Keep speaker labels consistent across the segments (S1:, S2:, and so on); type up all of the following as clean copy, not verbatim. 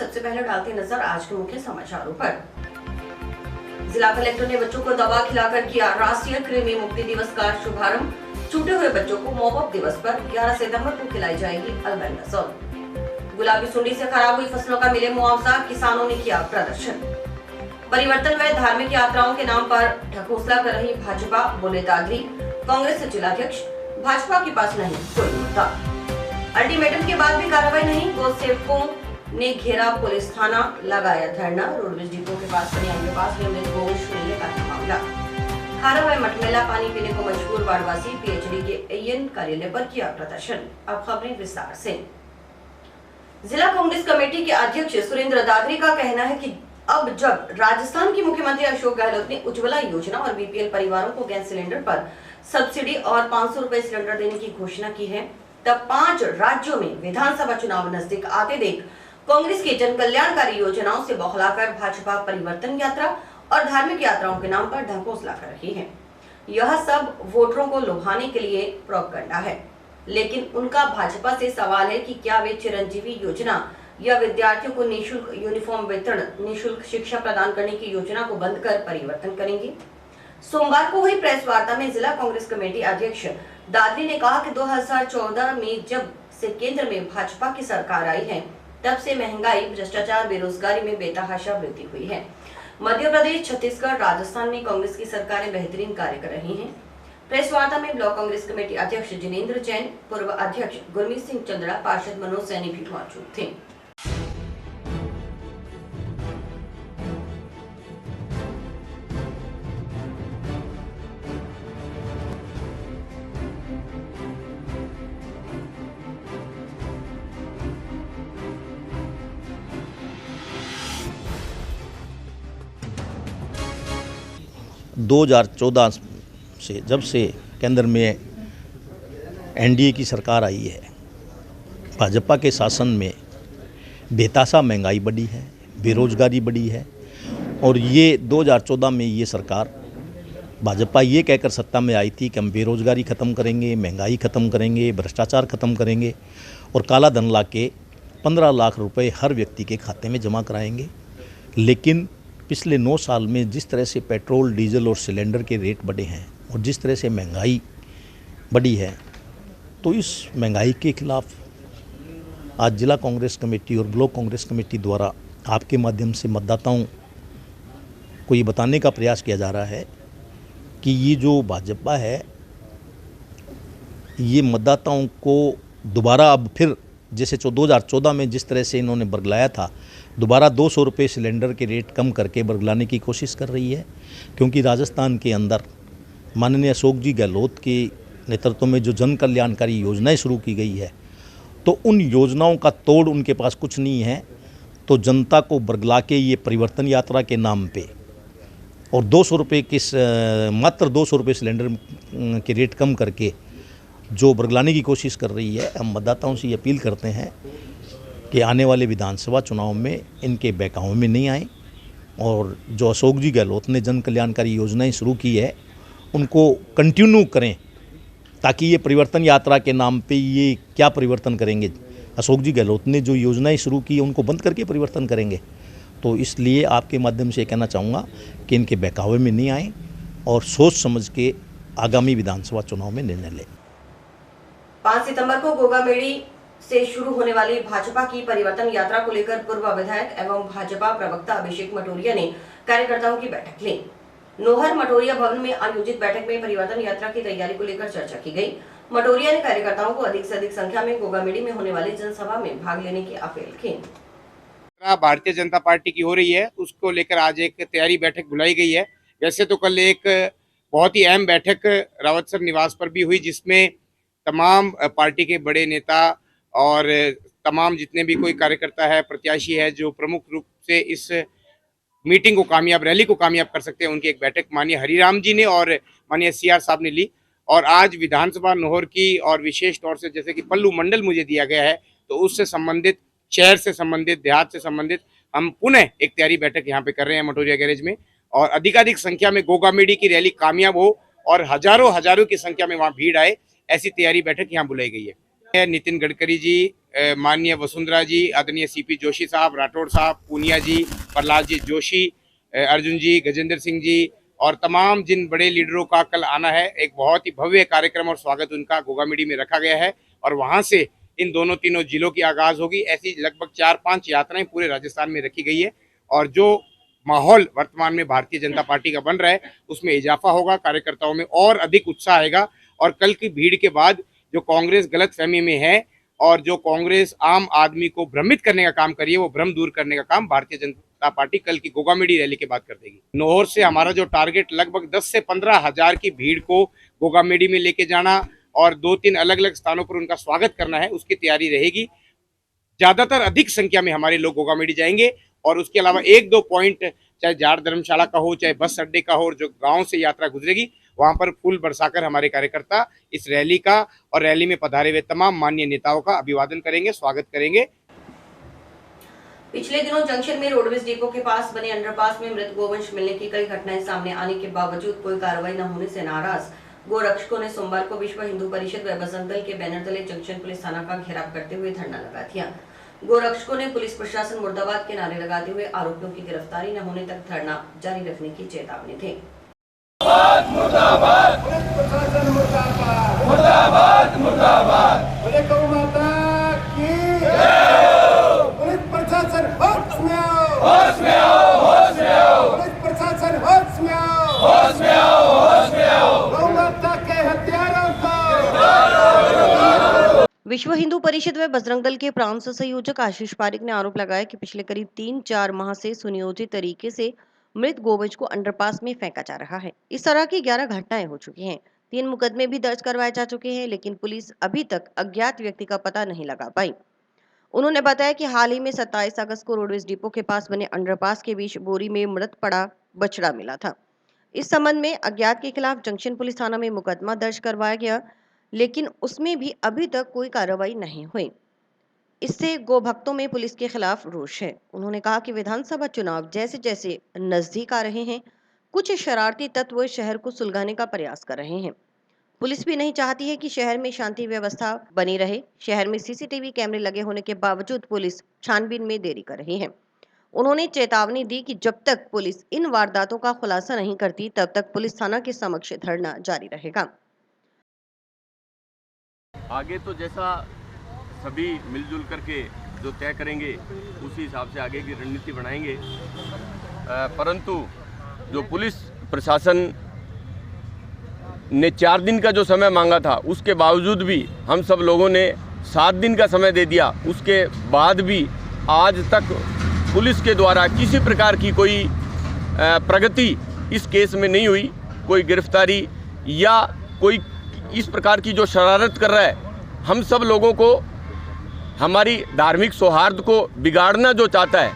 S1: सबसे पहले डालते नजर आज के मुख्य समाचारों पर। जिला कलेक्टर ने बच्चों को दवा खिलाकर किया राष्ट्रीय कृमि मुक्ति दिवस का शुभारंभ। छूटे हुए बच्चों को मॉप अप दिवस पर 11 सितंबर को खिलाई जाएगी अल्बेंडाजोल। गुलाबी सुंडी से खराब हुई फसलों का मिले मुआवजा, किसानों ने किया प्रदर्शन। परिवर्तन व धार्मिक यात्राओं के नाम पर ढकोसला कर रही भाजपा, बोले दादरी। कांग्रेस जिलाध्यक्ष, भाजपा के पास नहीं कोई मुद्दा। अल्टीमेटम के बाद भी कार्रवाई नहीं, गौ सेवकों ने घेरा पुलिस थाना, लगाया धरना। रोडवेज डिपो के पास बने अंडरपास में मृत गोवंश मिलने का मामला। खारा व मटमेला पानी पीने को मजबूर वार्डवासी, पीएचडी के एएन कार्यालय पर किया प्रदर्शन। अब खबरें विस्तार से। जिला कांग्रेस कमेटी के अध्यक्ष सुरेंद्र दादरी का कहना है कि अब जब राजस्थान के मुख्यमंत्री अशोक गहलोत ने उज्ज्वला योजना और बीपीएल परिवारों को गैस सिलेंडर पर सब्सिडी और 500 रुपए सिलेंडर देने की घोषणा की है, तब 5 राज्यों में विधानसभा चुनाव नजदीक आते देख कांग्रेस की जन कल्याणकारी योजनाओं से बौखलाकर भाजपा परिवर्तन यात्रा और धार्मिक यात्राओं के नाम पर ढकोसला कर रही है। यह सब वोटरों को लुभाने के लिए प्रोपगंडा है, लेकिन उनका भाजपा से सवाल है कि क्या वे चिरंजीवी योजना या विद्यार्थियों को निःशुल्क यूनिफॉर्म वितरण, निःशुल्क शिक्षा प्रदान करने की योजना को बंद कर परिवर्तन करेंगे। सोमवार को हुई प्रेस वार्ता में जिला कांग्रेस कमेटी अध्यक्ष दादरी ने कहा कि 2014 में जब से केंद्र में भाजपा की सरकार आई है, तब से महंगाई, भ्रष्टाचार, बेरोजगारी में बेतहाशा वृद्धि हुई है। मध्य प्रदेश, छत्तीसगढ़, राजस्थान में कांग्रेस की सरकारें बेहतरीन कार्य कर रही हैं। प्रेस वार्ता में ब्लॉक कांग्रेस कमेटी अध्यक्ष जिनेंद्र जैन, पूर्व अध्यक्ष गुरमीत सिंह चंद्रा, पार्षद मनोज सैनी भी मौजूद थे।
S2: 2014 से जब से केंद्र में एनडीए की सरकार आई है, भाजपा के शासन में बेतहाशा महंगाई बढ़ी है, बेरोजगारी बढ़ी है। और ये 2014 में ये सरकार भाजपा ये कहकर सत्ता में आई थी कि हम बेरोजगारी ख़त्म करेंगे, महंगाई ख़त्म करेंगे, भ्रष्टाचार ख़त्म करेंगे और काला धन ला के 15 लाख रुपए हर व्यक्ति के खाते में जमा कराएंगे। लेकिन पिछले 9 साल में जिस तरह से पेट्रोल, डीजल और सिलेंडर के रेट बढ़े हैं और जिस तरह से महंगाई बढ़ी है, तो इस महंगाई के खिलाफ आज जिला कांग्रेस कमेटी और ब्लॉक कांग्रेस कमेटी द्वारा आपके माध्यम से मतदाताओं को ये बताने का प्रयास किया जा रहा है कि ये जो भाजपा है, ये मतदाताओं को दोबारा अब फिर जैसे 2014 में जिस तरह से इन्होंने बरगलाया था, दोबारा 200 रुपये सिलेंडर के रेट कम करके बरगलाने की कोशिश कर रही है। क्योंकि राजस्थान के अंदर माननीय अशोक जी गहलोत के नेतृत्व में जो जन कल्याणकारी योजनाएं शुरू की गई है, तो उन योजनाओं का तोड़ उनके पास कुछ नहीं है। तो जनता को बरगला के ये परिवर्तन यात्रा के नाम पे और 200 रुपये के मात्र 200 रुपये सिलेंडर के रेट कम करके जो बरगलाने की कोशिश कर रही है, हम मतदाताओं से ये अपील करते हैं कि आने वाले विधानसभा चुनाव में इनके बहकावे में नहीं आए और जो अशोक जी गहलोत ने जन कल्याणकारी योजनाएं शुरू की है उनको कंटिन्यू करें, ताकि ये परिवर्तन यात्रा के नाम पे ये क्या परिवर्तन करेंगे। अशोक जी गहलोत ने जो योजनाएं शुरू की उनको बंद करके परिवर्तन करेंगे। तो इसलिए आपके माध्यम से कहना चाहूँगा कि इनके बहकावे में नहीं आए और सोच समझ के आगामी विधानसभा चुनाव में निर्णय लें।
S1: 5 सितंबर को गोगामेड़ी से शुरू होने वाली भाजपा की परिवर्तन यात्रा को लेकर पूर्व विधायक एवं भाजपा प्रवक्ता अभिषेक मटोरिया ने कार्यकर्ताओं की बैठक ली। नोहर मटोरिया भवन में आयोजित बैठक में परिवर्तन यात्रा की तैयारी को लेकर चर्चा की गई। मटोरिया ने कार्यकर्ताओं को अधिक से अधिक संख्या में गोगामेड़ी में होने वाली जनसभा में भाग लेने की अपील की।
S3: भारतीय जनता पार्टी की हो रही है, उसको लेकर आज एक तैयारी बैठक बुलाई गई है। वैसे तो कल एक बहुत ही अहम बैठक रावतसर निवास पर भी हुई, जिसमें तमाम पार्टी के बड़े नेता और तमाम जितने भी कोई कार्यकर्ता है, प्रत्याशी है, जो प्रमुख रूप से इस मीटिंग को कामयाब, रैली को कामयाब कर सकते हैं, उनकी एक बैठक माननीय हरिराम जी ने और माननीय सीआर साहब ने ली। और आज विधानसभा नोहर की और विशेष तौर से जैसे कि पल्लू मंडल मुझे दिया गया है, तो उससे संबंधित, शहर से संबंधित, देहात से संबंधित हम पुनः एक तैयारी बैठक यहाँ पे कर रहे हैं मटोरिया गैरेज में। और अधिकाधिक संख्या में गोगामेड़ी की रैली कामयाब हो और हजारों की संख्या में वहाँ भीड़ आए, ऐसी तैयारी बैठक यहाँ बुलाई गई है। नितिन गडकरी जी, माननीय वसुंधरा जी, आदरणीय सीपी जोशी साहब, राठौड़ साहब, पूनिया जी, प्रहलाद जी जोशी, अर्जुन जी, गजेंद्र सिंह जी और तमाम जिन बड़े लीडरों का कल आना है। एक बहुत ही भव्य कार्यक्रम और स्वागत उनका गोगामेडी में रखा गया है और वहां से इन दोनों तीनों जिलों की आगाज होगी। ऐसी लगभग 4-5 यात्राएं पूरे राजस्थान में रखी गई है और जो माहौल वर्तमान में भारतीय जनता पार्टी का बन रहा है उसमें इजाफा होगा, कार्यकर्ताओं में और अधिक उत्साह आएगा। और कल की भीड़ के बाद जो कांग्रेस गलतफहमी में है और जो कांग्रेस आम आदमी को भ्रमित करने का काम करी है, वो भ्रम दूर करने का काम भारतीय जनता पार्टी कल की गोगामेडी रैली के बाद कर देगी। नौहर से हमारा जो टारगेट लगभग 10 से 15 हजार की भीड़ को गोगामेडी में लेके जाना और 2-3 अलग अलग स्थानों पर उनका स्वागत करना है, उसकी तैयारी रहेगी। ज्यादातर अधिक संख्या में हमारे लोग गोगामेडी जाएंगे और उसके अलावा 1-2 पॉइंट, चाहे जाट धर्मशाला का हो, चाहे बस अड्डे का हो, और जो गांव से यात्रा गुजरेगी वहां पर फूल बरसाकर हमारे कार्यकर्ता इस रैली का और रैली में पधारे हुए तमाम माननीय नेताओं का अभिवादन करेंगे, स्वागत करेंगे।
S1: पिछले दिनों जंक्शन में रोडवेज डिपो के पास बने अंडरपास में मृत गोवंश मिलने की कई घटनाएं सामने आने के बावजूद कोई कार्रवाई न होने से नाराज गोरक्षकों ने सोमवार को विश्व हिंदू परिषद व बजरंग दल के बैनर तले जंक्शन पुलिस थाना का घेराव करते हुए धरना लगा दिया। गोरक्षकों ने पुलिस प्रशासन मुर्दाबाद के नारे लगाते हुए आरोपियों की गिरफ्तारी न होने तक धरना जारी रखने की चेतावनी दी।
S4: मुर्दाबाद, पुलिस प्रशासन मुर्दाबाद, मुर्दाबाद, मुर्दाबाद, बोले गौ माता की जय। पुलिस प्रशासन होश में आओ, होश में आओ, होश में आओ, पुलिस प्रशासन होश में आओ, होश में आओ, होश में आओ, गौ माता के हत्यारों को।
S1: विश्व हिंदू परिषद व बजरंग दल के प्रांत संयोजक आशीष पारिक ने आरोप लगाया कि पिछले करीब 3-4 माह से सुनियोजित तरीके से मृत गोवंश को अंडरपास में फेंका जा रहा है। इस तरह की 11 घटनाएं हो चुकी हैं। 3 मुकदमे भी दर्ज करवाए जा चुके हैं, लेकिन पुलिस अभी तक अज्ञात व्यक्ति का पता नहीं लगा पाई। उन्होंने बताया कि हाल ही में 27 अगस्त को रोडवेज डिपो के पास बने अंडरपास के बीच बोरी में मृत पड़ा बछड़ा मिला था। इस संबंध में अज्ञात के खिलाफ जंक्शन पुलिस थाना में मुकदमा दर्ज करवाया गया, लेकिन उसमें भी अभी तक कोई कार्रवाई नहीं हुई। इससे गो भक्तों में पुलिस के खिलाफ रोष है। उन्होंने कहा कि विधानसभा चुनाव जैसे जैसे नजदीक आ रहे हैं, कुछ शरारती तत्व शहर को सुलगाने का प्रयास कर रहे हैं। पुलिस भी नहीं चाहती है कि शहर में शांति व्यवस्था बनी रहे। शहर में सीसीटीवी कैमरे लगे होने के बावजूद पुलिस छानबीन में देरी कर रही है। उन्होंने चेतावनी दी कि जब तक पुलिस इन वारदातों का खुलासा नहीं करती, तब तक पुलिस थाना के समक्ष धरना जारी रहेगा।
S5: आगे तो जैसा सभी मिलजुल करके जो तय करेंगे उसी हिसाब से आगे की रणनीति बनाएंगे। परंतु जो पुलिस प्रशासन ने 4 दिन का जो समय मांगा था, उसके बावजूद भी हम सब लोगों ने 7 दिन का समय दे दिया। उसके बाद भी आज तक पुलिस के द्वारा किसी प्रकार की कोई प्रगति इस केस में नहीं हुई। कोई गिरफ्तारी या कोई इस प्रकार की जो शरारत कर रहा है, हम सब लोगों को, हमारी धार्मिक सौहार्द को बिगाड़ना जो चाहता है,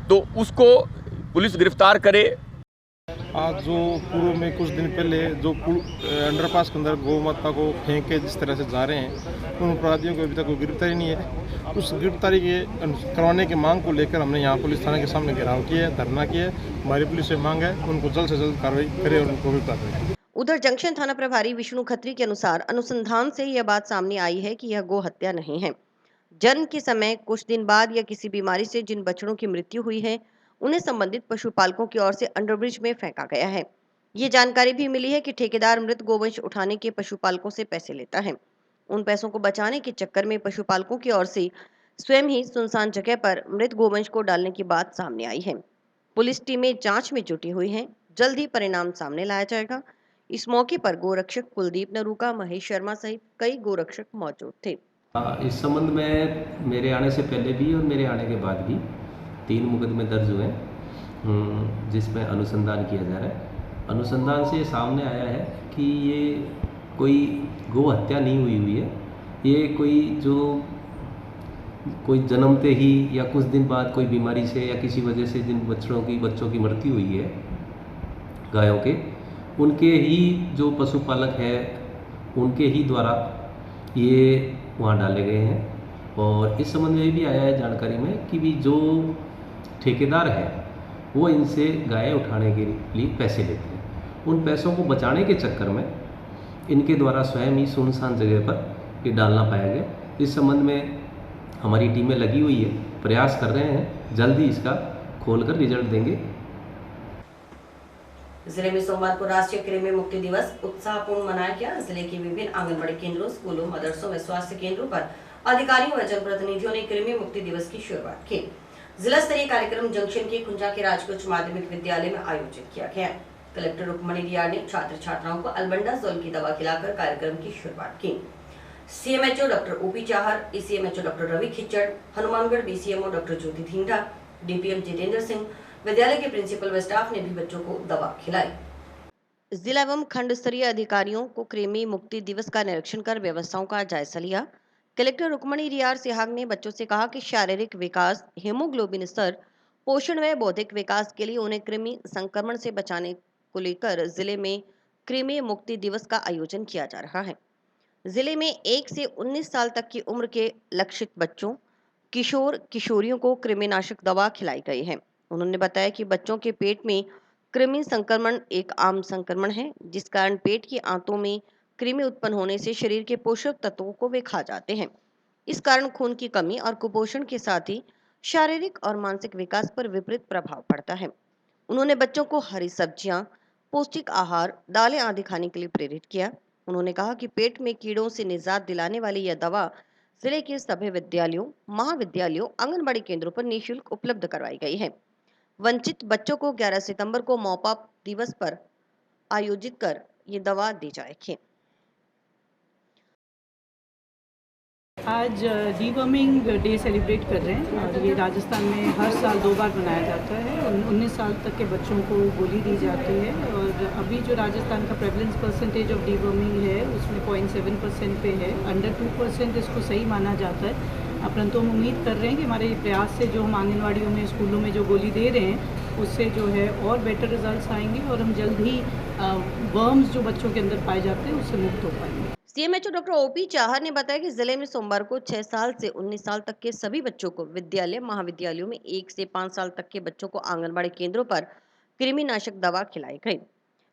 S5: तो उसको पुलिस गिरफ्तार करे।
S6: आज जो पूर्व में कुछ दिन पहले जो अंडरपास के अंदर गौ माता को फेंक के जिस तरह से जा रहे हैं, उन अपराधियों को अभी तक कोई गिरफ्तारी नहीं है। उस गिरफ्तारी के करवाने की मांग को लेकर हमने यहाँ पुलिस थाने के सामने घेराव किया है, धरना किया है। हमारी पुलिस से मांग है उनको जल्द से जल्द कार्रवाई करे और उनको गिरफ्तार करें।
S1: उधर जंक्शन थाना प्रभारी विष्णु खत्री के अनुसार अनुसंधान से यह बात सामने आई है कि यह गो हत्या नहीं है। जन्म के समय कुछ दिन बाद या किसी बीमारी से जिन बछड़ों की मृत्यु हुई है, उन्हें संबंधित पशुपालकों की ओर से अंडरब्रिज में फेंका गया है। ये जानकारी भी मिली है कि ठेकेदार मृत गोवंश उठाने के पशुपालकों से पैसे लेता है। उन पैसों को बचाने के चक्कर में पशुपालकों की ओर से स्वयं ही सुनसान जगह पर मृत गोवंश को डालने की बात सामने आई है। पुलिस टीमें जांच में जुटी हुई हैं। जल्द ही परिणाम सामने लाया जाएगा। इस मौके पर गोरक्षक कुलदीप नरूका, महेश शर्मा सहित कई गोरक्षक मौजूद थे।
S7: इस संबंध में मेरे आने से पहले भी और मेरे आने के बाद भी 3 मुकदमे दर्ज हुए हैं, जिसमें अनुसंधान किया जा रहा है। अनुसंधान से सामने आया है कि ये कोई गौ हत्या नहीं हुई है। ये कोई जन्मते ही या कुछ दिन बाद कोई बीमारी से या किसी वजह से जिन बच्चों की मृत्यु हुई है गायों के, उनके ही जो पशुपालक है उनके ही द्वारा ये वहाँ डाले गए हैं। और इस संबंध में भी आया है जानकारी में कि भी जो ठेकेदार है वो इनसे गाय उठाने के लिए पैसे लेते हैं। उन पैसों को बचाने के चक्कर में इनके द्वारा स्वयं ही सुनसान जगह पर ये डालना पाया गया। इस संबंध में हमारी टीमें लगी हुई है, प्रयास कर रहे हैं, जल्द ही इसका खोलकर रिजल्ट देंगे।
S1: जिले में सोमवार को राष्ट्रीय कृमि मुक्ति दिवस उत्साहपूर्ण मनाया गया। जिले के विभिन्न आंगनबाड़ी केंद्रों, स्कूलों, मदरसों में स्वास्थ्य केंद्रों पर अधिकारियों व जनप्रतिनिधियों ने कृमि मुक्ति दिवस की शुरुआत की। जिला स्तरीय कार्यक्रम जंक्शन के खुंजा के राजकुच माध्यमिक विद्यालय में आयोजित किया गया। कलेक्टर रुक्मणी रियार ने छात्र छात्राओं को अल्बेंडाजोल की दवा खिलाकर कार्यक्रम की शुरुआत की। CMHO doctor OP Chahar, ECMHO doctor Ravi Khichar, Hanumangarh BCMO doctor Jyoti Dhingra, DPM Jitendra Singh, विद्यालय के प्रिंसिपल व स्टाफ ने भी बच्चों को दवा खिलाई। जिला एवं खंड स्तरीय अधिकारियों को कृमि मुक्ति दिवस का निरीक्षण कर व्यवस्थाओं का जायजा लिया। कलेक्टर रुक्मणी रियार सिहाग ने बच्चों से कहा कि शारीरिक विकास, हीमोग्लोबिन स्तर, पोषण व बौद्धिक विकास के लिए उन्हें कृमि संक्रमण से बचाने को लेकर जिले में कृमि मुक्ति दिवस का आयोजन किया जा रहा है। जिले में 1 से 19 साल तक की उम्र के लक्षित बच्चों, किशोर किशोरियों को कृमिनाशक दवा खिलाई गई है। उन्होंने बताया कि बच्चों के पेट में कृमि संक्रमण एक आम संक्रमण है, जिस कारण पेट की आंतों में कृमि उत्पन्न होने से शरीर के पोषक तत्वों को वे खा जाते हैं। इस कारण खून की कमी और कुपोषण के साथ ही शारीरिक और मानसिक विकास पर विपरीत प्रभाव पड़ता है। उन्होंने बच्चों को हरी सब्जियां, पौष्टिक आहार, दालें आदि खाने के लिए प्रेरित किया। उन्होंने कहा कि पेट में कीड़ों से निजात दिलाने वाली यह दवा जिले के सभी विद्यालयों, महाविद्यालयों, आंगनबाड़ी केंद्रों पर निःशुल्क उपलब्ध करवाई गई है। वंचित बच्चों को 11 सितंबर को मॉप अप दिवस पर आयोजित कर ये दवा दी जाएगी।
S8: आज डीवर्मिंग डे सेलिब्रेट कर रहे हैं और ये राजस्थान में हर साल 2 बार मनाया जाता है। 19 साल तक के बच्चों को गोली दी जाती है और अभी जो राजस्थान का प्रेवलेंस परसेंटेज ऑफ डीवर्मिंग है उसमें 0.7% पे है। अंडर 2% इसको सही माना जाता है। परंतु हम उम्मीद कर रहे हैं कि हमारे प्रयास से जो हम आंगनवाड़ियों में, स्कूलों में जो गोली दे रहे हैं उससे जो है और बेटर रिजल्ट्स आएंगे और हम जल्द ही वर्म्स जो बच्चों के अंदर पाए जाते हैं उससे मुक्त हो पाएंगे।
S1: सीएमएचओ डॉक्टर ओपी चाहर ने बताया कि जिले में सोमवार को 6 साल से 19 साल तक के सभी बच्चों को विद्यालय, महाविद्यालयों में 1 से 5 साल तक के बच्चों को आंगनबाड़ी केंद्रों पर कृमिनाशक दवा खिलाई गई।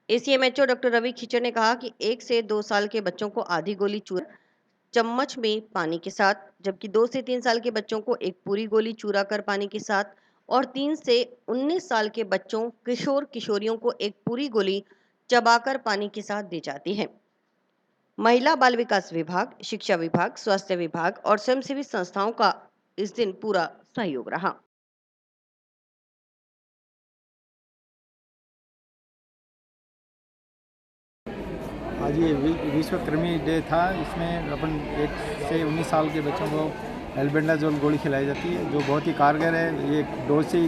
S1: एसीएमएचओ डॉक्टर रवि खिच्चड़ ने कहा कि 1 से 2 साल के बच्चों को आधी गोली चूरा चम्मच में पानी के साथ, जबकि 2 से 3 साल के बच्चों को एक पूरी गोली चूरा कर पानी के साथ और 3 से 19 साल के बच्चों, किशोर किशोरियों को एक पूरी गोली चबाकर पानी के साथ दी जाती है। महिला बाल विकास विभाग, शिक्षा विभाग, स्वास्थ्य विभाग और स्वयंसेवी संस्थाओं का इस दिन पूरा सहयोग रहा।
S6: आज ये विश्व कृमि डे था। इसमें अपन 1 से 19 साल के बच्चों को एल्बेंडाजोल गोली खिलाई जाती है जो बहुत ही कारगर है। ये डोज से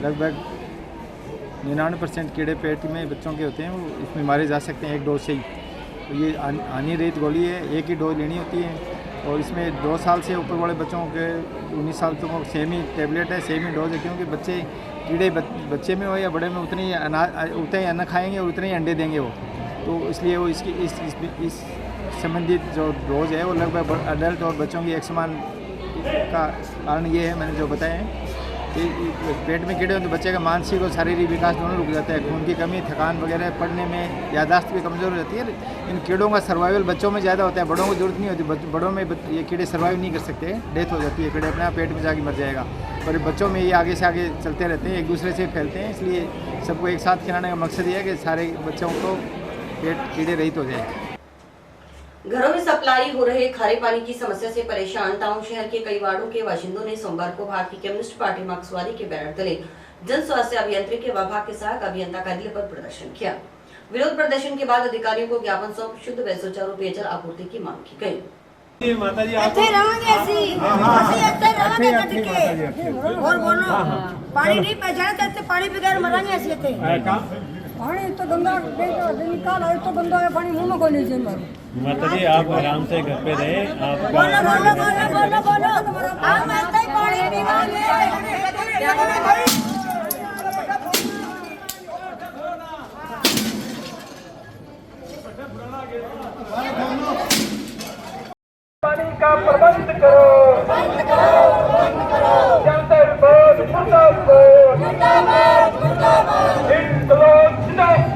S6: लगभग 99% कीड़े पेट में बच्चों के होते हैं, वो इसमें मारे जा सकते हैं एक डोज से ही। तो ये हानि रहित गोली है, एक ही डोज लेनी होती है और इसमें 2 साल से ऊपर वाले बच्चों के 19 साल तक को सेम ही टैबलेट है, सेम ही डोज है, क्योंकि बच्चे कीड़े बच्चे में हो या बड़े में उतने ही अन्न खाएंगे और उतने ही अंडे देंगे वो। तो इसलिए वो इसकी इस संबंधित जो डोज है वो लगभग अडल्ट और बच्चों की एक समान का कारण ये है, मैंने जो बताया है कि पेट में कीड़े हो तो बच्चे का मानसिक और शारीरिक विकास दोनों रुक जाता है। खून की कमी, थकान वगैरह, पढ़ने में याददाश्त भी कमज़ोर हो जाती है। इन कीड़ों का सर्वाइवल बच्चों में ज़्यादा होता है, बड़ों को जरूरत नहीं होती। बड़ों में ये कीड़े सर्वाइव नहीं कर सकते, डेथ हो जाती है, कीड़े अपने आप पेट में जाके मर जाएगा। और बच्चों में ये आगे से आगे चलते रहते हैं, एक दूसरे से फैलते हैं। इसलिए सबको एक साथ खिलाने का मकसद ये है कि सारे बच्चों को पेट कीड़े रहित हो जाए।
S1: घरों में सप्लाई हो रहे खारे पानी की समस्या से परेशान टाउन शहर के कई वार्डों के बाशिंदों ने सोमवार को भारतीय कम्युनिस्ट पार्टी मार्क्सवादी के बैनर तले जन स्वास्थ्य अभियंत्रिकी विभाग के साथ अभियंता कार्यालय पर प्रदर्शन किया। विरोध प्रदर्शन के बाद अधिकारियों को ज्ञापन सौंप शुद्ध व सुचारू पेयजल आपूर्ति की मांग की गई।
S9: माता जी आप और बोलो पानी नहीं पहचाने पानी बगैर मरेंगे ऐसे पानी तो गंदा निकाल है, तो गंदा है पानी मुंह में को लीजिए।
S10: माता जी आप आराम से घर पे रहे। आप
S9: बोलो बोलो बोलो बोलो बोलो हम ऐसे ही पानी पीवांगे।
S4: पानी का प्रबंध करो, जनता विरोध मुर्दाबाद, मुर्दाबाद, मुर्दाबाद, इंकलाब जिंदाबाद।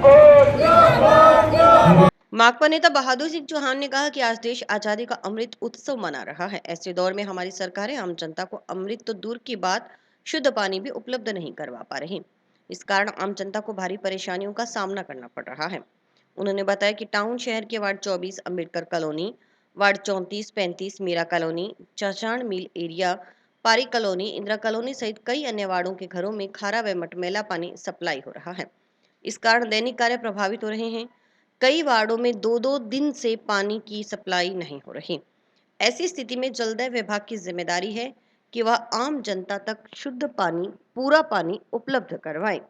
S1: माकपा नेता बहादुर सिंह चौहान ने कहा कि आज देश आजादी का अमृत उत्सव मना रहा है। ऐसे दौर में हमारी सरकारें आम जनता को अमृत तो दूर की बात, शुद्ध पानी भी उपलब्ध नहीं करवा पा रही। इस कारण आम जनता को भारी परेशानियों का सामना करना पड़ रहा है। उन्होंने बताया कि टाउन शहर के ward 24 Ambedkar colony, ward 34, 35 Meera colony, Chachan mill area, Pari colony, Indira colony सहित कई अन्य वार्डों के घरों में खारा व मटमैला पानी सप्लाई हो रहा है। इस कारण दैनिक कार्य प्रभावित हो रहे हैं। कई वार्डों में 2-2 दिन से पानी की सप्लाई नहीं हो रही। ऐसी स्थिति में जलदाय विभाग की जिम्मेदारी है कि वह आम जनता तक शुद्ध पानी, पूरा पानी उपलब्ध करवाए।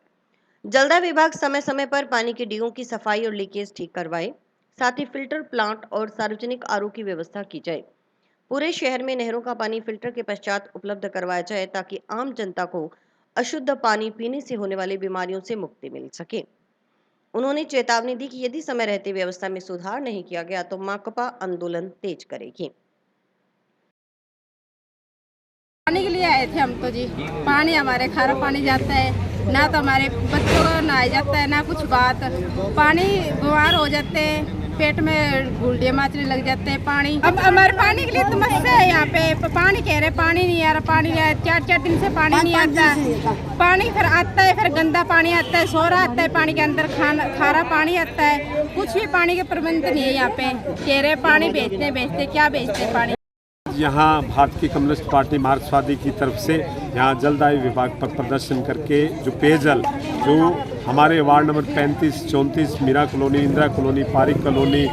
S1: जलदाय विभाग समय समय पर पानी के डिगों की सफाई और लीकेज ठीक करवाए। साथ ही फिल्टर प्लांट और सार्वजनिक आरओ की व्यवस्था की जाए। पूरे शहर में नहरों का पानी फिल्टर के पश्चात उपलब्ध करवाया जाए ताकि आम जनता को अशुद्ध पानी पीने से होने वाली बीमारियों से मुक्ति मिल सके। उन्होंने चेतावनी दी कि यदि समय रहते व्यवस्था में सुधार नहीं किया गया तो माकपा आंदोलन तेज करेगी।
S11: पानी के लिए आए थे हम तो जी। पानी हमारे खारा पानी जाता है, ना तो हमारे बच्चों को नहाया जाता है, ना कुछ बात। पानी बीमार हो जाते हैं, पेट में गुलडियाँ माचने लग जाते हैं। पानी अब हमारे पानी के लिए समस्या है यहाँ पे। पानी कह रहे पानी नहीं आ रहा, पानी नहीं आ रहा। 4-4 दिन से पानी नहीं आता। पानी फिर आता है, फिर गंदा पानी आता है, सोरा आता है, पानी के अंदर खारा पानी आता है। कुछ भी पानी के प्रबंध नहीं है यहाँ पे। कह रहे पानी बेचते क्या बेचते पानी।
S12: यहाँ भारतीय कम्युनिस्ट पार्टी मार्क्सवादी की तरफ से यहाँ जलदाय विभाग पर प्रदर्शन करके जो पेयजल जो हमारे ward number 35, 34 Meera colony, Indira colony, Parik colony,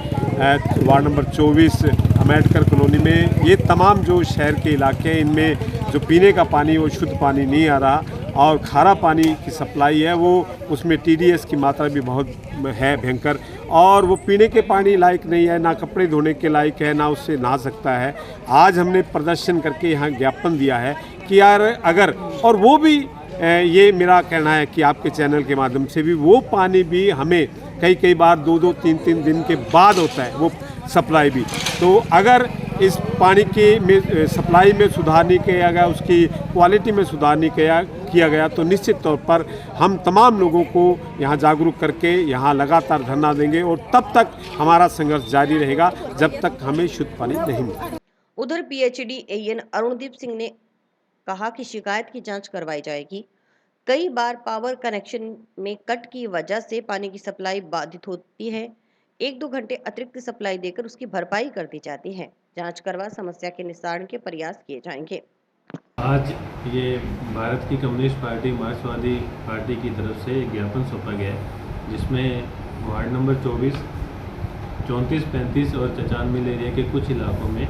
S12: ward number 24 Ambedkar colony में ये तमाम जो शहर के इलाके हैं, इनमें जो पीने का पानी वो शुद्ध पानी नहीं आ रहा और खारा पानी की सप्लाई है वो उसमें TDS की मात्रा भी बहुत है भयंकर और वो पीने के पानी लायक नहीं है, ना कपड़े धोने के लायक है, ना उससे नहा सकता है। आज हमने प्रदर्शन करके यहाँ ज्ञापन दिया है कि यार अगर और वो भी ये मेरा कहना है कि आपके चैनल के माध्यम से भी वो पानी भी हमें कई बार 2-2, 3-3 दिन के बाद होता है वो सप्लाई भी। तो अगर इस पानी की सप्लाई में सुधार नहीं किया गया, उसकी क्वालिटी में सुधार नहीं किया गया तो निश्चित तौर पर हम तमाम लोगों को यहाँ जागरूक करके यहाँ लगातार धरना देंगे और तब तक हमारा संघर्ष जारी रहेगा जब तक हमें शुद्ध पानी नहीं मिलेगा।
S1: उधर PhD AN अरुणदीप सिंह ने कहा कि शिकायत की जांच करवाई जाएगी। कई बार पावर कनेक्शन में कट की वजह से पानी की सप्लाई बाधित होती है। 1-2 घंटे अतिरिक्त सप्लाई देकर उसकी भरपाई कर दी जाती है। जांच करवा समस्या के निस्तारण के प्रयास किए जाएंगे।
S10: आज ये भारत की कम्युनिस्ट पार्टी मार्क्सवादी पार्टी की तरफ से एक ज्ञापन सौंपा गया है जिसमें वार्ड नंबर 24, 34, 35 और चचाण मिल एरिया के कुछ इलाकों में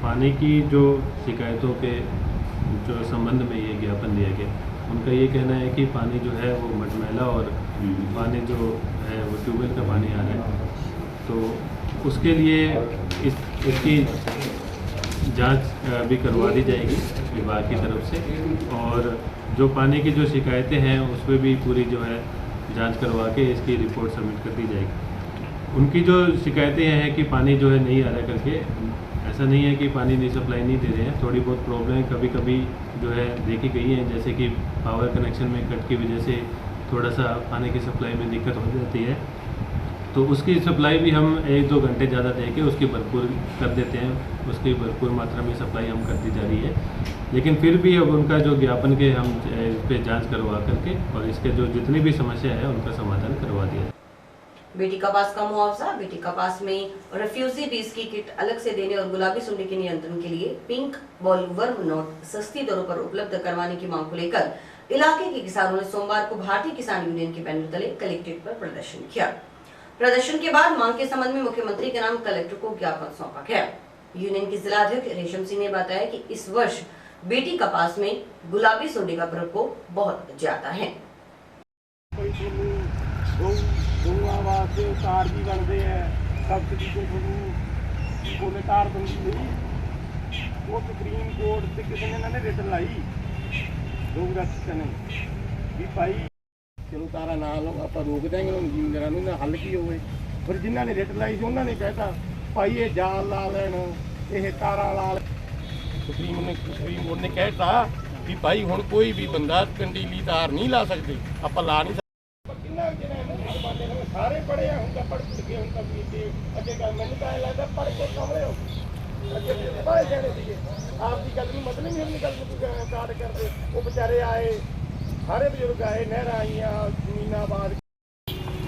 S10: पानी की जो शिकायतों के जो संबंध में ये ज्ञापन दिया गया। उनका ये कहना है कि पानी जो है वो मटमैला और पानी जो है वो ट्यूबवेल का पानी आ रहा है, तो उसके लिए इसकी जांच भी करवा दी जाएगी विभाग की तरफ से और जो पानी की जो शिकायतें हैं उस पर भी पूरी जो है जांच करवा के इसकी रिपोर्ट सबमिट कर दी जाएगी। उनकी जो शिकायतें हैं कि पानी जो है नहीं आ रहा करके, ऐसा नहीं है कि पानी नहीं सप्लाई नहीं दे रहे हैं। थोड़ी बहुत प्रॉब्लम कभी कभी जो है देखी गई है, जैसे कि पावर कनेक्शन में कट की वजह से थोड़ा सा पानी की सप्लाई में दिक्कत हो जाती है, तो उसकी सप्लाई भी हम 1-2 घंटे ज़्यादा दे के उसकी भरपूर कर देते हैं। उसकी भरपूर मात्रा में सप्लाई हम करती जा रही है, लेकिन फिर भी अब उनका जो ज्ञापन के हम इस पर जाँच करवा करके और इसके जो जितनी भी समस्या है उनका समाधान करवा दिया।
S1: बेटी कपास का मुआवजा, बेटी कपास में रेफ्यूजी बीज की किट अलग से देने और गुलाबी सुंडी के नियंत्रण के लिए पिंक बॉलवर्म नोट सस्ती दरों पर उपलब्ध करवाने की मांग को लेकर इलाके के किसानों ने सोमवार को भारतीय किसान यूनियन के बैनर तले कलेक्ट्रेट पर प्रदर्शन किया। प्रदर्शन के बाद मांग के संबंध में मुख्यमंत्री के नाम कलेक्टर को ज्ञापन सौंपा गया। यूनियन के जिलाध्यक्ष रेशम सिंह ने बताया कि इस वर्ष बेटी कपास में गुलाबी सुंडी का प्रकोप बहुत ज्यादा है।
S4: वास्ते तार भी बनते हैं, सब्सिडी को तार बनती नहीं, वो सुप्रीम कोर्ट से किसी ने इन्होंने रिट लाई लोग ने भी भाई चलो तारा ना लो आप रोक देंगे जिम्मेदार हल की हो। फिर जिन्होंने रिट लाई थी उन्होंने कहता भाई ये जाल ला लैन, ये तारा ला। सुप्रीम कोर्ट ने कहता भी भाई हुण कोई भी बंदा कंडीली तार नहीं ला सकते, आप ला नहीं सारे पढ़े हैं, उनका पढ़ चुके हैं, उनका भी अगे गल मैंने कहा लगता पढ़ के कमरे हो अगे पढ़े जाने चाहिए। आपकी गल नहीं मतलब नहीं अपनी गल काट करते वो बेचारे आए, सारे बुजुर्ग आए, नहर आईयां, जमीन आबाद।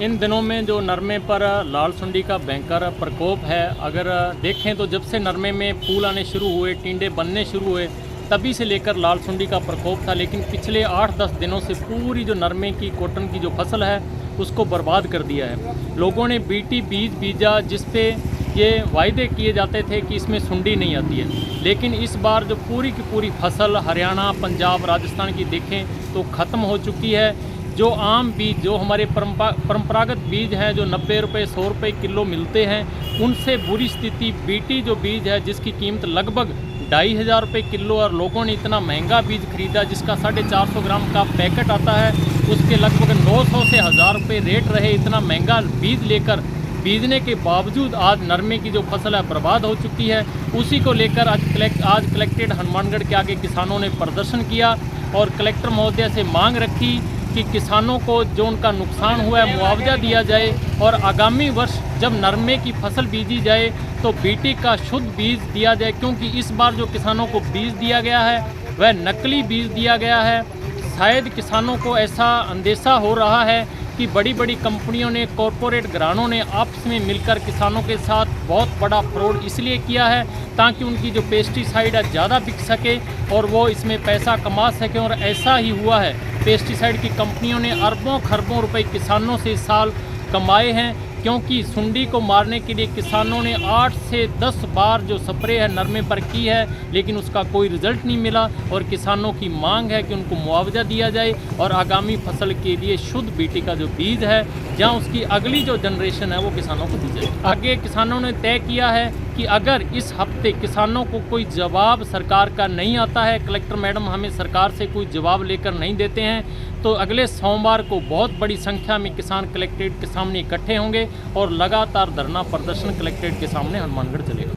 S13: इन दिनों में जो नरमे पर लाल सुंडी का भयंकर प्रकोप है, अगर देखें तो जब से नरमे में फूल आने शुरू हुए, टिंडे बनने शुरू हुए, तभी से लेकर लाल सुंडी का प्रकोप था। लेकिन पिछले 8-10 दिनों से पूरी जो नरमे की कॉटन की जो फसल है उसको बर्बाद कर दिया है। लोगों ने बीटी बीज बीजा जिस पे ये वायदे किए जाते थे कि इसमें सुंडी नहीं आती है, लेकिन इस बार जो पूरी की पूरी फसल हरियाणा, पंजाब, राजस्थान की देखें तो ख़त्म हो चुकी है। जो आम बीज, जो हमारे परंपरागत बीज हैं, जो 90 रुपये 100 रुपये किलो मिलते हैं, उनसे बुरी स्थिति बीटी जो बीज है जिसकी कीमत लगभग 2500 रुपये किलो, और लोगों ने इतना महंगा बीज खरीदा जिसका 450 ग्राम का पैकेट आता है, उसके लगभग 900 से 1000 रुपये रेट रहे। इतना महंगा बीज लेकर बीजने के बावजूद आज नरमे की जो फसल है बर्बाद हो चुकी है। उसी को लेकर आज कलेक्टेड हनुमानगढ़ के आगे किसानों ने प्रदर्शन किया और कलेक्टर महोदय से मांग रखी कि किसानों को जो उनका नुकसान हुआ है मुआवजा दिया जाए, और आगामी वर्ष जब नरमे की फसल बीजी जाए तो बीटी का शुद्ध बीज दिया जाए, क्योंकि इस बार जो किसानों को बीज दिया गया है वह नकली बीज दिया गया है। शायद किसानों को ऐसा अंदेशा हो रहा है कि बड़ी बड़ी कंपनियों ने, कॉरपोरेट घरानों ने आपस में मिलकर किसानों के साथ बहुत बड़ा फ्रॉड इसलिए किया है ताकि उनकी जो पेस्टिसाइड है ज़्यादा बिक सके और वो इसमें पैसा कमा सकें, और ऐसा ही हुआ है। पेस्टिसाइड की कंपनियों ने अरबों खरबों रुपए किसानों से इस साल कमाए हैं, क्योंकि सुंडी को मारने के लिए किसानों ने 8 से 10 बार जो स्प्रे है नरमे पर की है, लेकिन उसका कोई रिजल्ट नहीं मिला। और किसानों की मांग है कि उनको मुआवजा दिया जाए और आगामी फसल के लिए शुद्ध बीटी का जो बीज है, जहां उसकी अगली जो जनरेशन है वो किसानों को दी जाए। आगे किसानों ने तय किया है कि अगर इस हफ्ते किसानों को कोई जवाब सरकार का नहीं आता है, कलेक्टर मैडम हमें सरकार से कोई जवाब लेकर नहीं देते हैं, तो अगले सोमवार को बहुत बड़ी संख्या में किसान कलेक्ट्रेट के सामने इकट्ठे होंगे और लगातार धरना प्रदर्शन कलेक्ट्रेट के सामने हनुमानगढ़ चलेगा।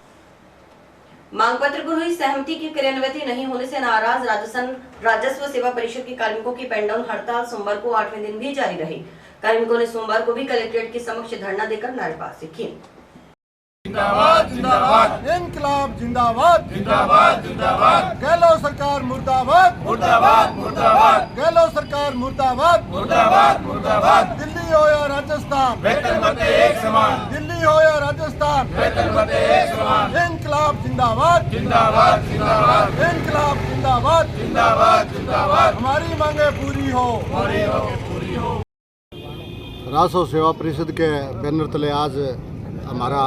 S1: मांग पत्र पर हुई सहमति की क्रियान्वित नहीं होने से नाराज राजस्व सेवा परिषद के कार्मिकों की पेन डाउन हड़ताल सोमवार को 8वें दिन भी जारी रही। कार्मिकों ने सोमवार को भी कलेक्ट्रेट के समक्ष धरना देकर नारेबाजी की।
S4: जिंदाबाद जिंदाबाद, इनकलाब जिंदाबाद जिंदाबाद जिंदाबाद, गहलोत सरकार मुर्दाबाद मुर्दाबाद मुर्दाबाद, गहलोत सरकार मुर्दाबाद मुर्दाबाद मुर्दाबाद। दिल्ली हो या राजस्थान वेतन मते एक समान, दिल्ली हो या राजस्थान वेतन मते एक समान। इनकलाब जिंदाबाद जिंदाबाद जिंदाबाद, इनकलाब जिंदाबाद जिंदाबाद जिंदाबाद। हमारी मांगे पूरी हो, पूरी हो, पूरी हो।
S14: राजस्व सेवा परिषद के बैनर तले आज हमारा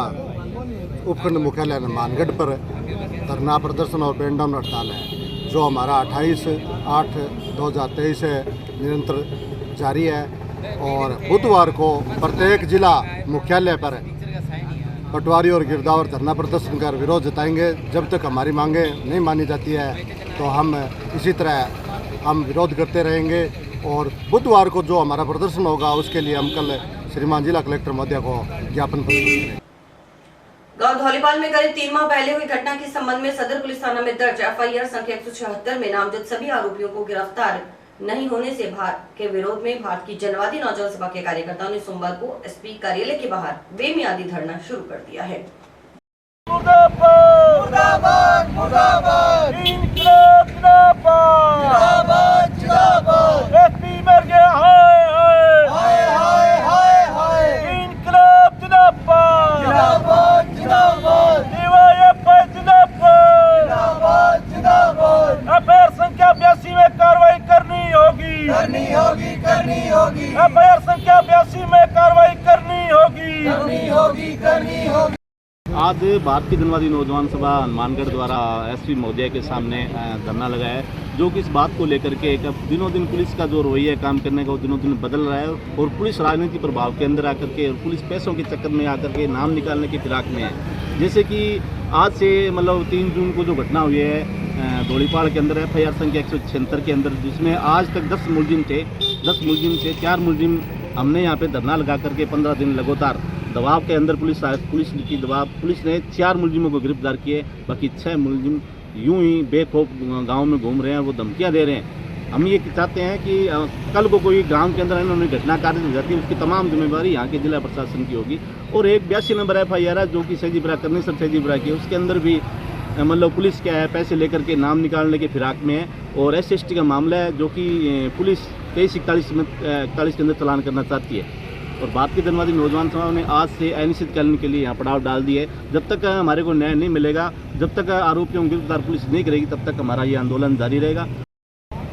S14: उपखंड मुख्यालय हनुमानगढ़ पर धरना प्रदर्शन और पेन डाउन हड़ताल है, जो हमारा 28/8/2023 से निरंतर जारी है। और बुधवार को प्रत्येक जिला मुख्यालय पर पटवारी और गिरदावर धरना प्रदर्शन कर विरोध जताएंगे। जब तक हमारी मांगे नहीं मानी जाती है तो हम इसी तरह हम विरोध करते रहेंगे। और बुधवार को जो हमारा प्रदर्शन होगा उसके लिए हम कल श्रीमान जिला कलेक्टर महोदय को ज्ञापन प्रस्तुत करेंगे।
S1: गांव धौलीपाल में करीब 3 माह पहले हुई घटना के संबंध में सदर पुलिस थाना में दर्ज एफआईआर संख्या 176 में नामजद सभी आरोपियों को गिरफ्तार नहीं होने से के विरोध में भारत की जनवादी नौजवान सभा के कार्यकर्ताओं ने सोमवार को एसपी कार्यालय के बाहर बेमियादी धरना शुरू कर दिया है।
S4: मुर्दाबाद मुर्दाबाद मुर्दाबाद, इनकलाब जिंदाबाद जिंदाबाद जिंदाबाद। एसपी मर गया, हाय हाय हाय हाय हाय। इनकलाब जिंदाबाद जिंदाबाद जिंदाबाद, डीवाईएफआई जिंदाबाद जिंदाबाद जिंदाबाद। एफआईआर संख्या 82 में कार्रवाई करनी होगी करनी होगी करनी होगी। एफआईआर संख्या 82 में कार्रवाई करनी होगी करनी होगी करनी होगी।
S2: आज भारतीय जनवादी नौजवान सभा हनुमानगढ़ द्वारा एसपी महोदय के सामने धरना लगाया है, जो कि इस बात को लेकर के दिनों दिन पुलिस का जो रवैया काम करने का वो दिनों दिन बदल रहा है और पुलिस राजनीति प्रभाव के अंदर आकर के और पुलिस पैसों के चक्कर में आकर के नाम निकालने की फिराक में है। जैसे कि आज से मतलब 3 जून को जो घटना हुई है धौलीपाल के अंदर एफआईआर संख्या 176 के अंदर, जिसमें आज तक 10 मुलजिम थे। 10 मुलजिम से 4 मुलजिम हमने यहाँ पे धरना लगा करके 15 दिन लगातार दबाव के अंदर पुलिस ने 4 मुलजिमों को गिरफ्तार किए। बाकी 6 मुलजिम यूं ही बेखौफ गांव में घूम रहे हैं, वो धमकियां दे रहे हैं।
S15: हम ये चाहते हैं कि कल को कोई गांव के अंदर इन्होंने घटना कार्य हो जाती है, उसकी तमाम जिम्मेदारी यहाँ के जिला प्रशासन की होगी। और एक 82 नंबर FIR है जो कि सैदीपुरा करनी सब सैदीपुरा की, उसके अंदर भी मतलब पुलिस क्या है पैसे लेकर के नाम निकालने के फिराक में है। और SC/ST का मामला है जो कि पुलिस 2341 के अंदर चलान करना चाहती है। और भारतीय जनवादी नौजवान समाज ने आज से अनिश्चितकालीन के लिए यहाँ पड़ाव डाल दिए है। जब तक हमारे को न्याय नहीं मिलेगा, जब तक आरोपियों को गिरफ्तार पुलिस नहीं करेगी, तब तक हमारा ये आंदोलन जारी रहेगा।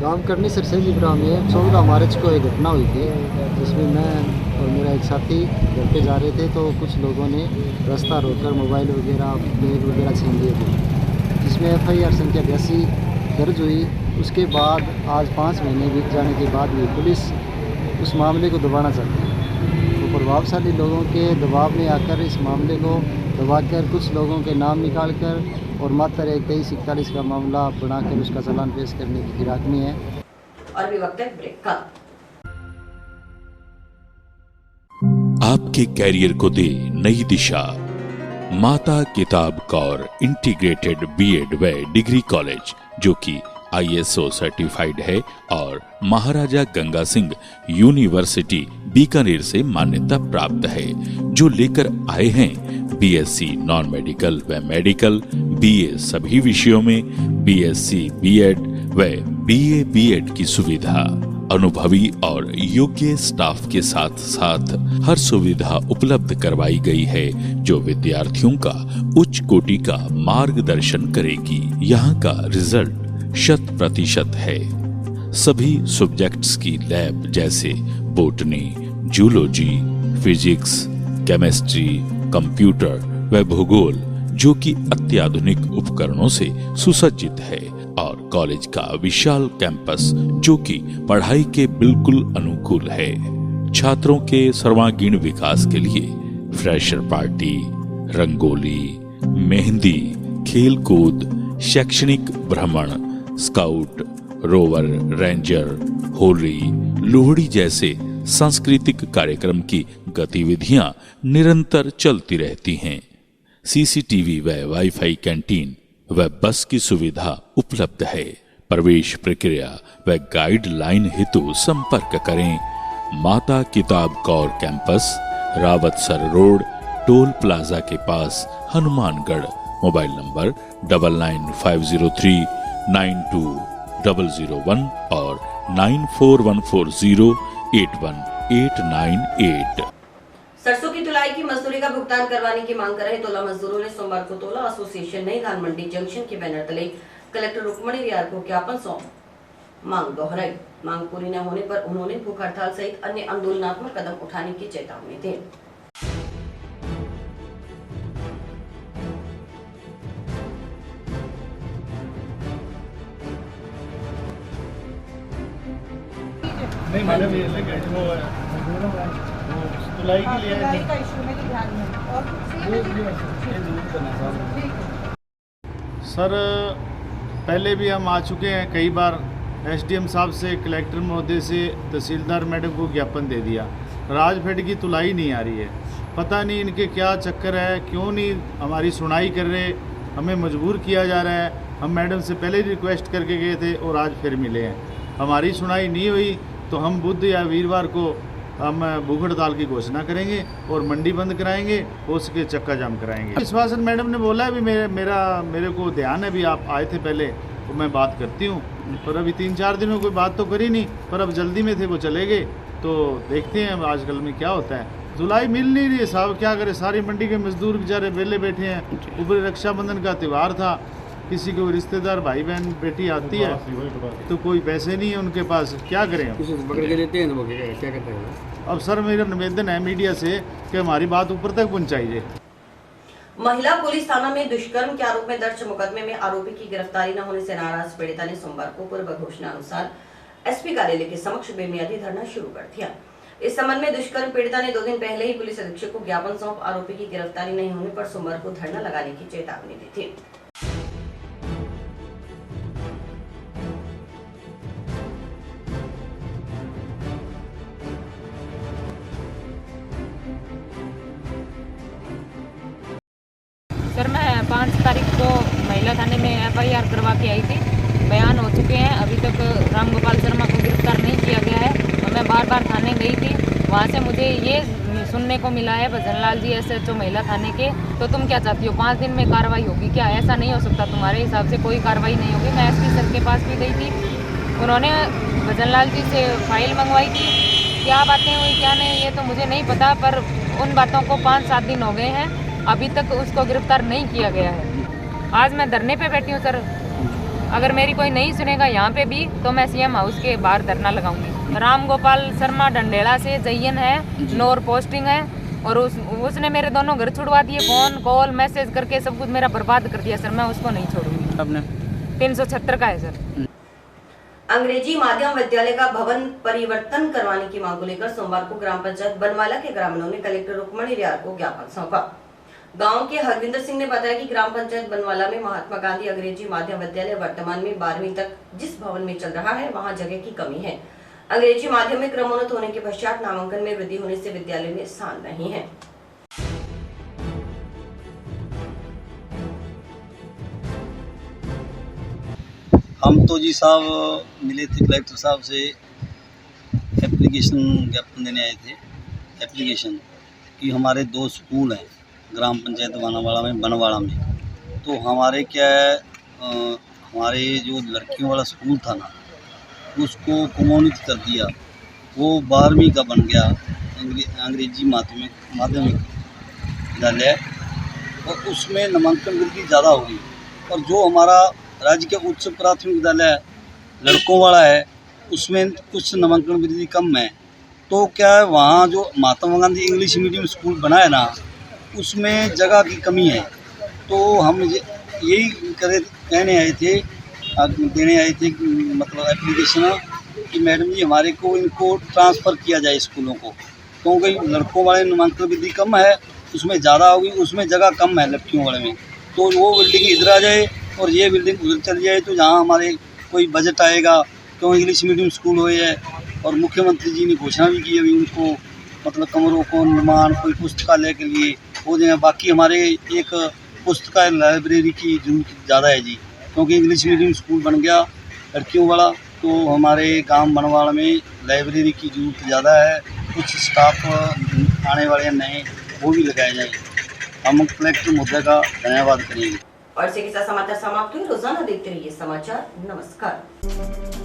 S16: गाँव करनी सर सैदीपुरा में 14 मार्च को एक घटना हुई थी, जिसमें मैं और मेरा एक साथी घर पे जा रहे थे, तो कुछ लोगों ने रास्ता रोककर मोबाइल वगैरह बैग वगैरह छीन लिए थे, जिसमें FIR संख्या 82 दर्ज हुई। उसके बाद आज 5 महीने बीत जाने के बाद भी पुलिस उस मामले को दबाना चाहती है। तो प्रभावशाली लोगों के दबाव में आकर इस मामले को दबाकर कुछ लोगों के नाम निकाल कर और मात्र 2341 का मामला बनाकर उसका चालान पेश करने की फिराक में है।
S1: और भी वक्त है ब्रेक का।
S17: आपके कैरियर को दे नई दिशा। माता किताब कौर इंटीग्रेटेड B.Ed व डिग्री कॉलेज, जो कि ISO सर्टिफाइड है और महाराजा गंगा सिंह यूनिवर्सिटी बीकानेर से मान्यता प्राप्त है, जो लेकर आए हैं BSc नॉन मेडिकल व मेडिकल, BA सभी विषयों में, BSc B.Ed व BA B.Ed की सुविधा। अनुभवी और योग्य स्टाफ के साथ साथ हर सुविधा उपलब्ध करवाई गई है, जो विद्यार्थियों का उच्च कोटि का मार्गदर्शन करेगी। यहाँ का रिजल्ट 100% है। सभी सब्जेक्ट्स की लैब जैसे botany, zoology, physics, chemistry, computer व भूगोल, जो कि अत्याधुनिक उपकरणों से सुसज्जित है, और कॉलेज का विशाल कैंपस जो कि पढ़ाई के बिल्कुल अनुकूल है। छात्रों के सर्वांगीण विकास के लिए फ्रेशर पार्टी, रंगोली, मेहंदी, खेल कूद, शैक्षणिक भ्रमण, scout, rover, ranger, Holi, Lohri जैसे सांस्कृतिक कार्यक्रम की गतिविधियां निरंतर चलती रहती हैं। CCTV व वाईफाई कैंटीन व बस की सुविधा उपलब्ध है। प्रवेश प्रक्रिया व गाइडलाइन हेतु संपर्क करें माता किताब Kaur campus, Rawatsar road, toll plaza के पास, हनुमानगढ़। मोबाइल नंबर 9950392001 और 9414081898।
S1: सरसों की तुलाई की मजदूरी का भुगतान करवाने की मांग कर रहे तोला मजदूरों ने सोमवार को तोला एसोसिएशन नई धान मंडी जंक्शन के बैनर तले कलेक्टर रुक्मणी रियार को ज्ञापन सौंप मांग दोहराई। मांग पूरी न होने पर उन्होंने भूख हड़ताल सहित अन्य आंदोलनात्मक कदम उठाने की चेतावनी दी।
S6: नहीं मैडम, ये तुलाई के लिए
S8: का इशू में ध्यान में और
S6: सर, पहले भी हम आ चुके हैं कई बार। SDM साहब से, कलेक्टर महोदय से, तहसीलदार मैडम को ज्ञापन दे दिया। राजफेड की तुलाई नहीं आ रही है। पता नहीं इनके क्या चक्कर है, क्यों नहीं हमारी सुनाई कर रहे, हमें मजबूर किया जा रहा है। हम मैडम से पहले रिक्वेस्ट करके गए थे और आज फिर मिले हैं। हमारी सुनाई नहीं हुई तो हम बुध या वीरवार को हम भूख हड़ताल की घोषणा करेंगे और मंडी बंद कराएंगे और उसके चक्का जाम कराएंगे। विश्वासन मैडम ने बोला भी मेरे को ध्यान है, भी आप आए थे पहले तो मैं बात करती हूँ, पर अभी 3-4 दिनों कोई बात तो करी नहीं, पर अब जल्दी में थे वो चले गए। तो देखते हैं आजकल में क्या होता है। जुलाई मिल नहीं रही है साहब, क्या करें। सारी मंडी के मजदूर बेचारे वेले बैठे हैं। ऊपर रक्षाबंधन का त्यौहार था, किसी को रिश्तेदार भाई बहन बेटी आती है तो कोई पैसे नहीं है उनके पास, क्या करें हम। क्या करते हैं। अब सर मेरा निवेदन है मीडिया से कि हमारी बात ऊपर तक पहुंचाइए।
S1: महिला पुलिस थाना में दुष्कर्म के आरोप में दर्ज मुकदमे में आरोपी की गिरफ्तारी न होने से नाराज पीड़िता ने सोमवार को पूर्व घोषणा अनुसार SP कार्यालय के समक्ष बेमियादी धरना शुरू कर दिया। इस संबंध में दुष्कर्म पीड़िता ने 2 दिन पहले ही पुलिस अधीक्षक को ज्ञापन सौंप आरोपी की गिरफ्तारी नहीं होने पर सोमवार को धरना लगाने की चेतावनी दी थी।
S18: सर, मैं 5 तारीख को महिला थाने में FIR करवा के आई थी बयान हो चुके हैं, अभी तक रामगोपाल शर्मा को गिरफ्तार नहीं किया गया है। और मैं बार बार थाने गई थी, वहाँ से मुझे ये सुनने को मिला है भजनलाल जी SHO महिला थाने के, तो तुम क्या चाहती हो 5 दिन में कार्रवाई होगी क्या? ऐसा नहीं हो सकता, तुम्हारे हिसाब से कोई कार्रवाई नहीं होगी। मैं SP सर के पास भी गई थी, उन्होंने भजनलाल जी से फाइल मंगवाई थी। क्या बातें हुई क्या नहीं ये तो मुझे नहीं पता, पर उन बातों को 5-7 दिन हो गए हैं, अभी तक उसको गिरफ्तार नहीं किया गया है। आज मैं धरने पे बैठी हूँ सर, अगर मेरी कोई नहीं सुनेगा यहाँ पे भी तो मैं CM हाउस के बाहर धरना लगाऊंगी। रामगोपाल शर्मा डंडेला से जयन है, नोर पोस्टिंग है, और उसने मेरे दोनों घर छुड़वा दिए, फोन कॉल मैसेज करके सब कुछ मेरा बर्बाद कर दिया सर। मैं उसको नहीं छोड़ूंगी।
S19: आपने
S18: 376 का है सर।
S1: अंग्रेजी माध्यम विद्यालय का भवन परिवर्तन करवाने की मांग को लेकर सोमवार को ग्राम पंचायत बनवाला के ग्रामीणों ने कलेक्टर रुक्मणी रियार को ज्ञापन सौंपा। गांव के हरविंदर सिंह ने बताया कि ग्राम पंचायत बनवाला में महात्मा गांधी अंग्रेजी माध्यम विद्यालय वर्तमान में 12वीं तक जिस भवन में चल रहा है वहां जगह की कमी है। अंग्रेजी माध्यम में क्रमोन्नत होने के पश्चात नामांकन में वृद्धि होने से विद्यालय में स्थान नहीं है।
S19: हम तो जी साहब मिले थे कलेक्टर साहब से, एप्लीकेशन ज्ञापन देने आए थे। एप्लीकेशन कि हमारे 2 स्कूल हैं ग्राम पंचायत बनवाड़ा में, तो हमारे क्या है हमारे जो लड़कियों वाला स्कूल था ना उसको क्रमोन्नत कर दिया, वो 12वीं का बन गया अंग्रेजी माध्यमिक विद्यालय, और उसमें नामांकन वृद्धि ज़्यादा होगी। और जो हमारा राज्य के उच्च प्राथमिक विद्यालय लड़कों वाला है उसमें कुछ नामांकन वृद्धि कम है। तो क्या है वहाँ जो Mahatma Gandhi English medium school बना है ना उसमें जगह की कमी है। तो हम यही कहने आए थे, देने आए थे मतलब एप्लीकेशन कि मैडम जी हमारे को इनको ट्रांसफ़र किया जाए स्कूलों को, क्योंकि लड़कों वाले नामांकन वृद्धि कम है, उसमें ज़्यादा होगी, उसमें जगह कम है लड़कियों वाले में। तो वो बिल्डिंग इधर आ जाए और ये बिल्डिंग उधर चली जाए, तो जहाँ हमारे कोई बजट आएगा, क्यों इंग्लिश मीडियम स्कूल हो है। और मुख्यमंत्री जी ने घोषणा भी की अभी उनको मतलब कमरों को निर्माण कोई पुस्तकालय के लिए हो जाए। बाकी हमारे एक पुस्तकालय लाइब्रेरी की जरूरत ज़्यादा है जी, क्योंकि इंग्लिश मीडियम स्कूल बन गया लड़कियों वाला, तो हमारे गांव बनवाड़ा में लाइब्रेरी की जरूरत ज़्यादा है। कुछ स्टाफ आने वाले नए वो भी लगाए जाए। हम कलेक्टर मुद्दे का धन्यवाद करेंगे।
S1: और इसी के साथ समाचार समाप्त हुए। रोजाना देखते रहिए समाचार। नमस्कार।